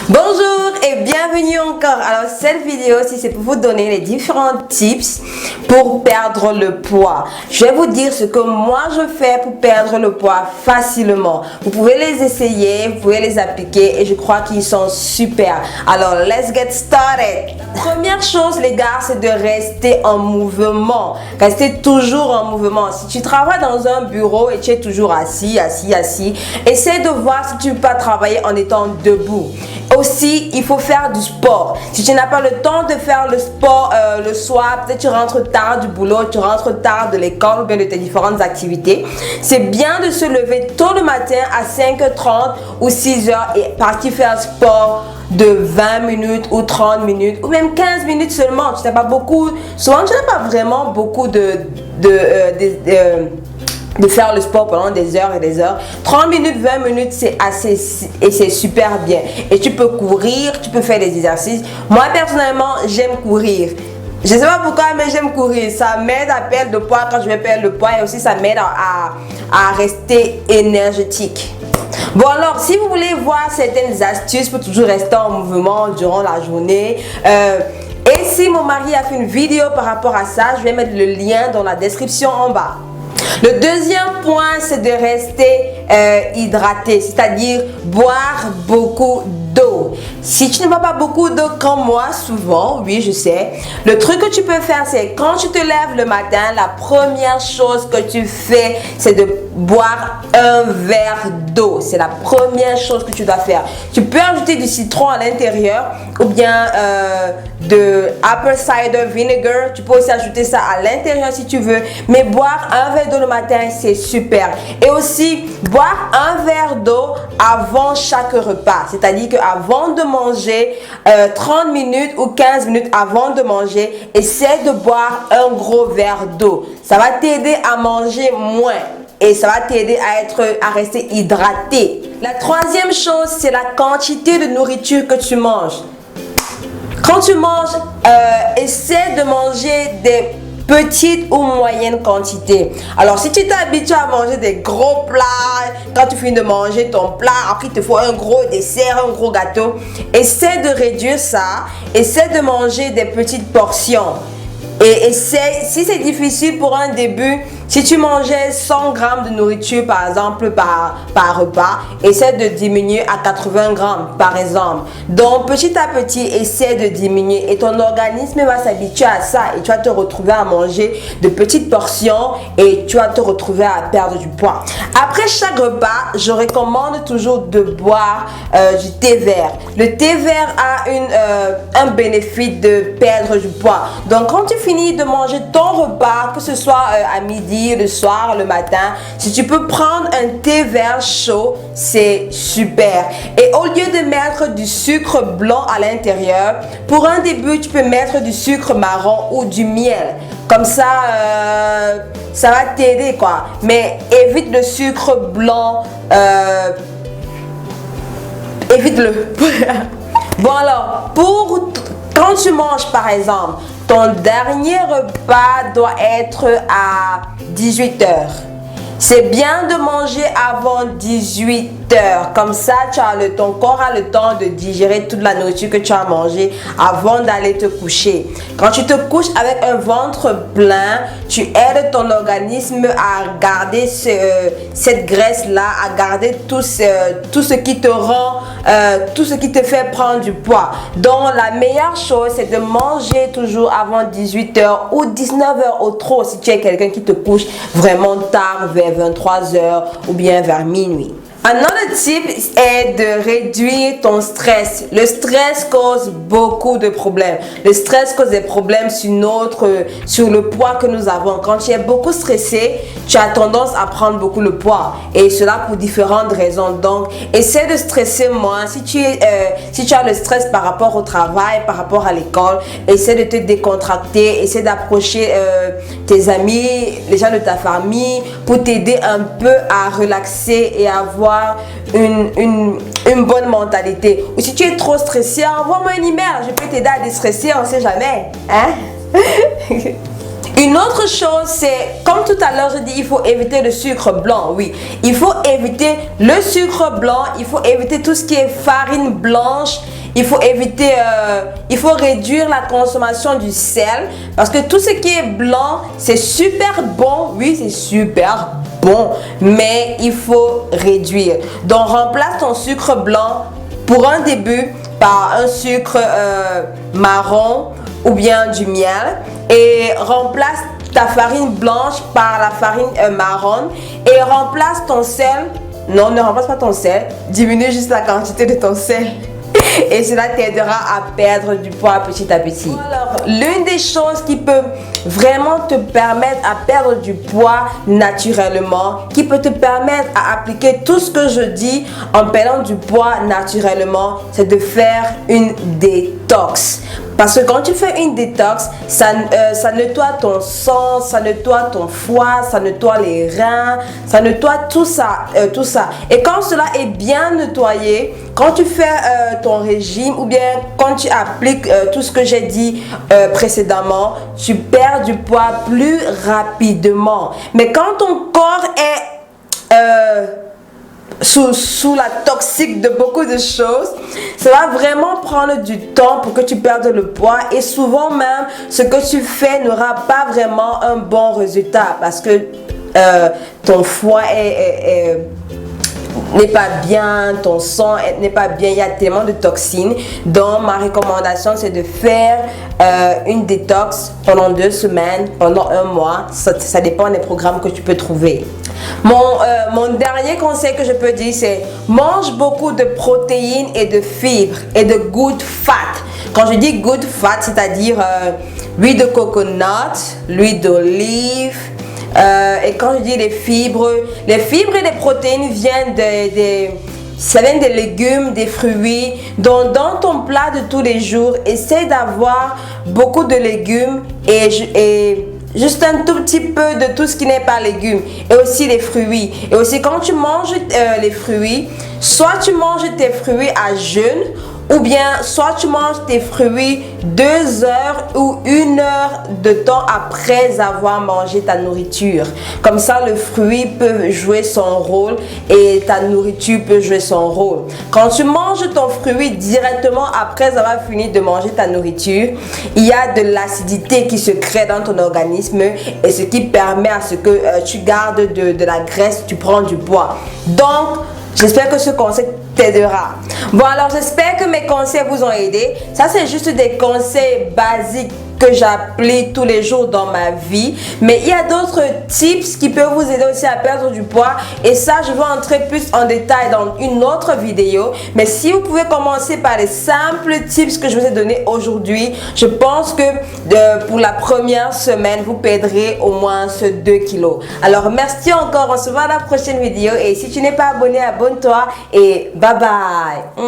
Bonjour et bienvenue encore. Alors cette vidéo, si c'est pour vous donner les différents tips pour perdre le poids. Je vais vous dire ce que moi je fais pour perdre le poids facilement. Vous pouvez les essayer, vous pouvez les appliquer et je crois qu'ils sont super. Alors let's get started. Première chose les gars, c'est de rester en mouvement. Restez toujours en mouvement. Si tu travailles dans un bureau et tu es toujours assis, essaie de voir si tu peux pas travailler en étant debout. Aussi, il faut faire du sport. Si tu n'as pas le temps de faire le sport le soir, peut-être tu rentres tard du boulot, tu rentres tard de l'école ou bien de tes différentes activités. C'est bien de se lever tôt le matin à 5h30 ou 6h et partir faire sport de 20 minutes ou 30 minutes ou même 15 minutes seulement. Tu n'as pas beaucoup, souvent tu n'as pas vraiment beaucoup de faire le sport pendant des heures et des heures. 30 minutes, 20 minutes, c'est assez et c'est super bien. Et tu peux courir, tu peux faire des exercices. Moi, personnellement, j'aime courir. Je ne sais pas pourquoi, mais j'aime courir. Ça m'aide à perdre le poids quand je vais perdre le poids et aussi ça m'aide à rester énergétique. Bon alors, si vous voulez voir certaines astuces pour toujours rester en mouvement durant la journée, et si mon mari a fait une vidéo par rapport à ça, je vais mettre le lien dans la description en bas. Le deuxième point, c'est de rester hydraté, c'est-à-dire boire beaucoup d'eau. Si tu ne bois pas beaucoup d'eau comme moi, souvent, oui je sais, le truc que tu peux faire, c'est quand tu te lèves le matin, la première chose que tu fais, c'est de boire un verre d'eau. C'est la première chose que tu dois faire. Tu peux ajouter du citron à l'intérieur ou bien de apple cider vinegar. Tu peux aussi ajouter ça à l'intérieur si tu veux. Mais boire un verre d'eau le matin, c'est super. Et aussi, boire un verre d'eau avant chaque repas. C'est-à-dire qu'avant de manger, 30 minutes ou 15 minutes avant de manger, essaie de boire un gros verre d'eau. Ça va t'aider à manger moins. Et ça va t'aider à rester hydraté. La troisième chose, c'est la quantité de nourriture que tu manges. Quand tu manges, essaie de manger des petites ou moyennes quantités. Alors si tu t'habitues à manger des gros plats, quand tu finis de manger ton plat, après il te faut un gros dessert, un gros gâteau, essaie de réduire ça, essaie de manger des petites portions. Et essaie, si c'est difficile pour un début, si tu mangeais 100 grammes de nourriture par exemple par repas, essaie de diminuer à 80 grammes par exemple. Donc petit à petit, essaie de diminuer et ton organisme va s'habituer à ça et tu vas te retrouver à manger de petites portions et tu vas te retrouver à perdre du poids. Après chaque repas, je recommande toujours de boire du thé vert. Le thé vert a un bénéfice de perdre du poids. Donc quand tu finis de manger ton repas, que ce soit à midi, le soir, le matin, si tu peux prendre un thé vert chaud, c'est super. Et au lieu de mettre du sucre blanc à l'intérieur, pour un début, tu peux mettre du sucre marron ou du miel. Comme ça, ça va t'aider quoi. Mais évite le sucre blanc, évite-le. Bon alors, quand tu manges par exemple, ton dernier repas doit être à 18h. C'est bien de manger avant 18h. Comme ça, ton corps a le temps de digérer toute la nourriture que tu as mangée avant d'aller te coucher. Quand tu te couches avec un ventre plein, tu aides ton organisme à garder cette graisse-là, à garder tout ce qui te rend, tout ce qui te fait prendre du poids. Donc, la meilleure chose, c'est de manger toujours avant 18h ou 19h au trop si tu es quelqu'un qui te couche vraiment tard, vers 23h ou bien vers minuit. Un autre tip est de réduire ton stress. Le stress cause beaucoup de problèmes. Le stress cause des problèmes sur le poids que nous avons. Quand tu es beaucoup stressé, tu as tendance à prendre beaucoup le poids. Et cela pour différentes raisons. Donc, essaie de stresser moins. Si tu as le stress par rapport au travail, par rapport à l'école, essaie de te décontracter. Essaie d'approcher tes amis, les gens de ta famille pour t'aider un peu à relaxer et à avoir une bonne mentalité. Ou si tu es trop stressé, envoie-moi un email, je peux t'aider à déstresser, on ne sait jamais. Hein? Une autre chose, c'est, comme tout à l'heure, je dis, il faut éviter le sucre blanc. Oui, il faut éviter le sucre blanc, il faut éviter tout ce qui est farine blanche il faut éviter, il faut réduire la consommation du sel parce que tout ce qui est blanc, c'est super bon. Oui, c'est super bon, mais il faut réduire. Donc, remplace ton sucre blanc pour un début par un sucre marron ou bien du miel et remplace ta farine blanche par la farine marron et remplace ton sel. Non, ne remplace pas ton sel, diminue juste la quantité de ton sel et cela t'aidera à perdre du poids petit à petit. Alors, l'une des choses qui peut vraiment te permettre à perdre du poids naturellement, qui peut te permettre à appliquer tout ce que je dis en perdant du poids naturellement, c'est de faire une détox. Parce que quand tu fais une détox, ça nettoie ton sang, ça nettoie ton foie, ça nettoie les reins, ça nettoie tout ça. Et quand cela est bien nettoyé, quand tu fais ton régime ou bien quand tu appliques tout ce que j'ai dit précédemment, tu perds du poids plus rapidement. Mais quand ton corps est sous la toxique de beaucoup de choses, ça va vraiment prendre du temps pour que tu perdes le poids et souvent même ce que tu fais n'aura pas vraiment un bon résultat parce que ton foie n'est pas bien, ton sang n'est pas bien, il y a tellement de toxines. Donc ma recommandation c'est de faire une détox pendant 2 semaines, pendant 1 mois, ça dépend des programmes que tu peux trouver. Mon dernier conseil que je peux dire c'est mange beaucoup de protéines et de fibres et de good fat. Quand je dis good fat, c'est-à-dire l'huile de coconut, l'huile d'olive. Et quand je dis les fibres et les protéines viennent ça vient des légumes, des fruits. Donc dans ton plat de tous les jours, essaie d'avoir beaucoup de légumes et juste un tout petit peu de tout ce qui n'est pas légumes. Et aussi les fruits. Et aussi quand tu manges les fruits, soit tu manges tes fruits à jeûne, ou bien soit tu manges tes fruits 2 heures ou 1 heure de temps après avoir mangé ta nourriture. Comme ça, le fruit peut jouer son rôle et ta nourriture peut jouer son rôle. Quand tu manges ton fruit directement après avoir fini de manger ta nourriture, il y a de l'acidité qui se crée dans ton organisme et ce qui permet à ce que tu gardes de la graisse, tu prends du poids. Donc, j'espère que ce conseil t'aidera. Bon, alors j'espère que mes conseils vous ont aidé. Ça, c'est juste des conseils basiques que j'applique tous les jours dans ma vie. Mais il y a d'autres tips qui peuvent vous aider aussi à perdre du poids. Et ça, je vais entrer plus en détail dans une autre vidéo. Mais si vous pouvez commencer par les simples tips que je vous ai donnés aujourd'hui, je pense que pour la première semaine, vous perdrez au moins 2 kilos. Alors, merci encore. On se voit à la prochaine vidéo. Et si tu n'es pas abonné, abonne-toi. Et bye bye.